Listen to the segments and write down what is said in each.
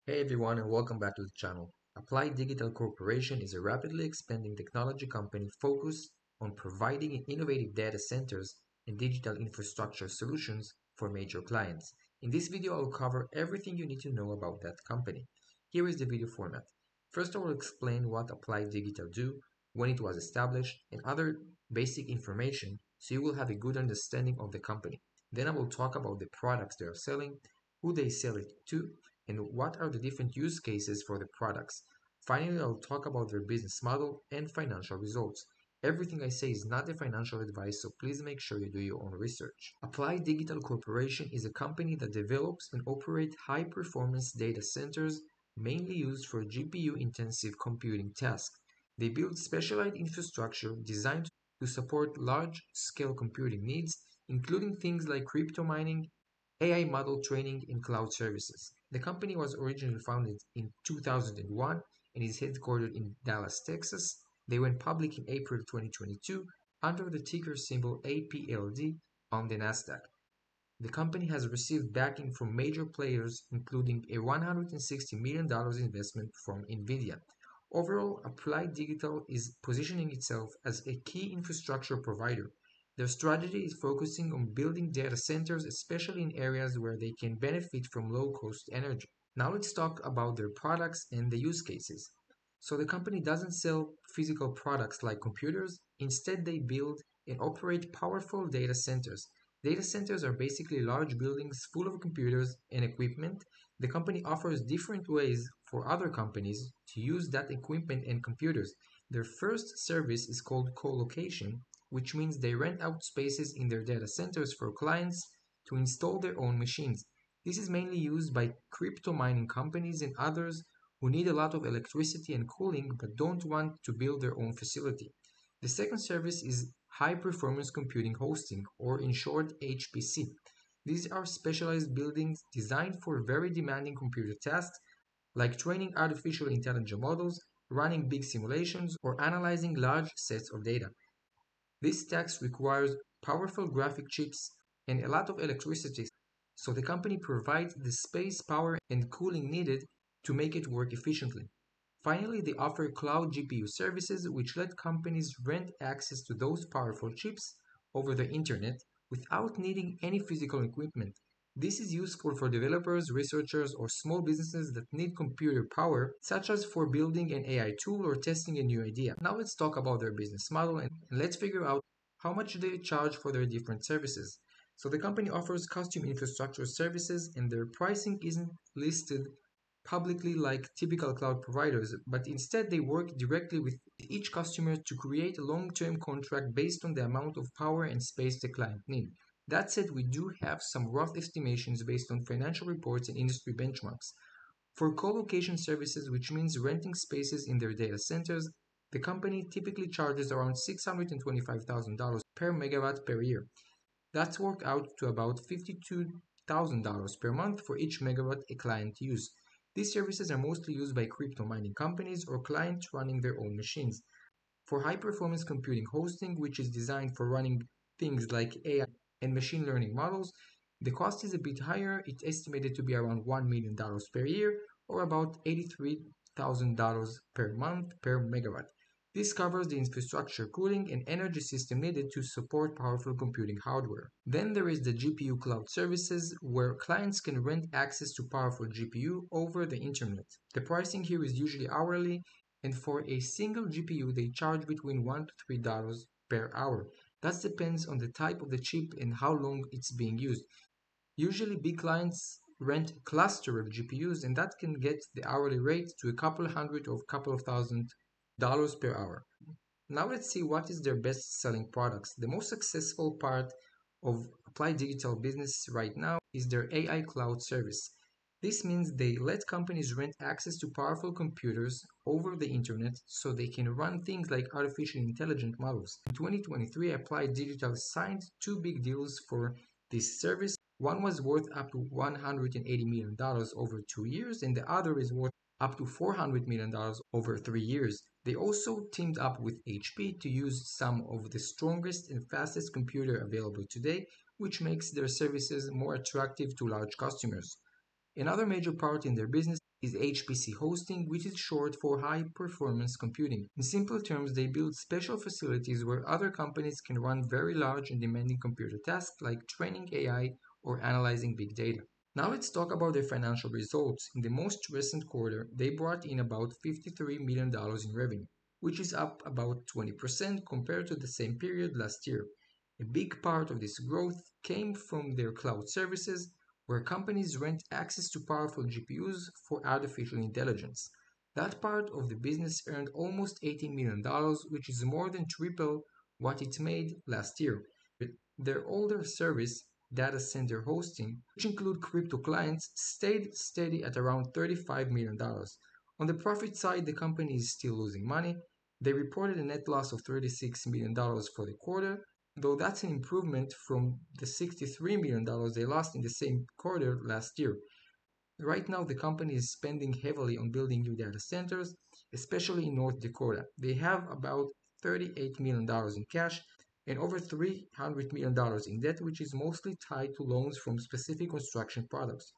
Hey everyone, and welcome back to the channel. Applied Digital Corporation is a rapidly expanding technology company focused on providing innovative data centers and digital infrastructure solutions for major clients. In this video, I'll cover everything you need to know about that company. Here is the video format. First, I will explain what Applied Digital do, when it was established, and other basic information so you will have a good understanding of the company. Then I will talk about the products they are selling, who they sell it to, and what are the different use cases for the products. Finally, I'll talk about their business model and financial results. Everything I say is not a financial advice, so please make sure you do your own research. Applied Digital Corporation is a company that develops and operates high-performance data centers mainly used for GPU-intensive computing tasks. They build specialized infrastructure designed to support large-scale computing needs, including things like crypto mining, AI model training, and cloud services. The company was originally founded in 2001 and is headquartered in Dallas, Texas. They went public in April 2022 under the ticker symbol APLD on the Nasdaq. The company has received backing from major players, including a $160 million investment from NVIDIA. Overall, Applied Digital is positioning itself as a key infrastructure provider. Their strategy is focusing on building data centers, especially in areas where they can benefit from low-cost energy. Now let's talk about their products and the use cases. So the company doesn't sell physical products like computers. Instead, they build and operate powerful data centers. Data centers are basically large buildings full of computers and equipment. The company offers different ways for other companies to use that equipment and computers. Their first service is called co-location, which means they rent out spaces in their data centers for clients to install their own machines. This is mainly used by crypto mining companies and others who need a lot of electricity and cooling but don't want to build their own facility. The second service is high performance computing hosting, or in short, HPC. These are specialized buildings designed for very demanding computer tasks like training artificial intelligence models, running big simulations, or analyzing large sets of data. This task requires powerful graphic chips and a lot of electricity, so the company provides the space, power, and cooling needed to make it work efficiently. Finally, they offer cloud GPU services which let companies rent access to those powerful chips over the internet without needing any physical equipment. This is useful for developers, researchers, or small businesses that need computer power, such as for building an AI tool or testing a new idea. Now let's talk about their business model and let's figure out how much they charge for their different services. So the company offers custom infrastructure services and their pricing isn't listed publicly like typical cloud providers, but instead they work directly with each customer to create a long-term contract based on the amount of power and space the client needs. That said, we do have some rough estimations based on financial reports and industry benchmarks. For co-location services, which means renting spaces in their data centers, the company typically charges around $625,000 per megawatt per year. That's worked out to about $52,000 per month for each megawatt a client uses. These services are mostly used by crypto mining companies or clients running their own machines. For high-performance computing hosting, which is designed for running things like AI and machine learning models, the cost is a bit higher. It's estimated to be around $1 million per year or about $83,000 per month per megawatt. This covers the infrastructure, cooling, and energy system needed to support powerful computing hardware. Then there is the GPU cloud services, where clients can rent access to powerful GPU over the internet. The pricing here is usually hourly, and for a single GPU they charge between $1 to $3 per hour. That depends on the type of the chip and how long it's being used. Usually big clients rent a cluster of GPUs and that can get the hourly rate to a couple hundred or couple of $1,000 per hour. Now let's see what is their best selling products. The most successful part of Applied Digital business right now is their AI cloud service. This means they let companies rent access to powerful computers over the internet so they can run things like artificial intelligence models. In 2023, Applied Digital signed two big deals for this service. One was worth up to $180 million over 2 years, and the other is worth up to $400 million over 3 years. They also teamed up with HP to use some of the strongest and fastest computer available today, which makes their services more attractive to large customers. Another major part in their business is HPC hosting, which is short for high performance computing. In simple terms, they build special facilities where other companies can run very large and demanding computer tasks like training AI or analyzing big data. Now let's talk about their financial results. In the most recent quarter, they brought in about $53 million in revenue, which is up about 20% compared to the same period last year. A big part of this growth came from their cloud services, where companies rent access to powerful GPUs for artificial intelligence. That part of the business earned almost $18 million, which is more than triple what it made last year. Their older service, data center hosting, which include crypto clients, stayed steady at around $35 million. On the profit side, the company is still losing money. They reported a net loss of $36 million for the quarter, though that's an improvement from the $63 million they lost in the same quarter last year. Right now, the company is spending heavily on building new data centers, especially in North Dakota. They have about $38 million in cash and over $300 million in debt, which is mostly tied to loans from specific construction products.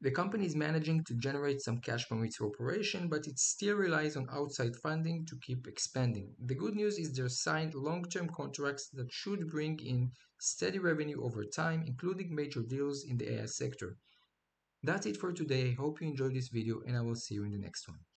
The company is managing to generate some cash from its operation, but it still relies on outside funding to keep expanding. The good news is they're signed long-term contracts that should bring in steady revenue over time, including major deals in the AI sector. That's it for today. I hope you enjoyed this video and I will see you in the next one.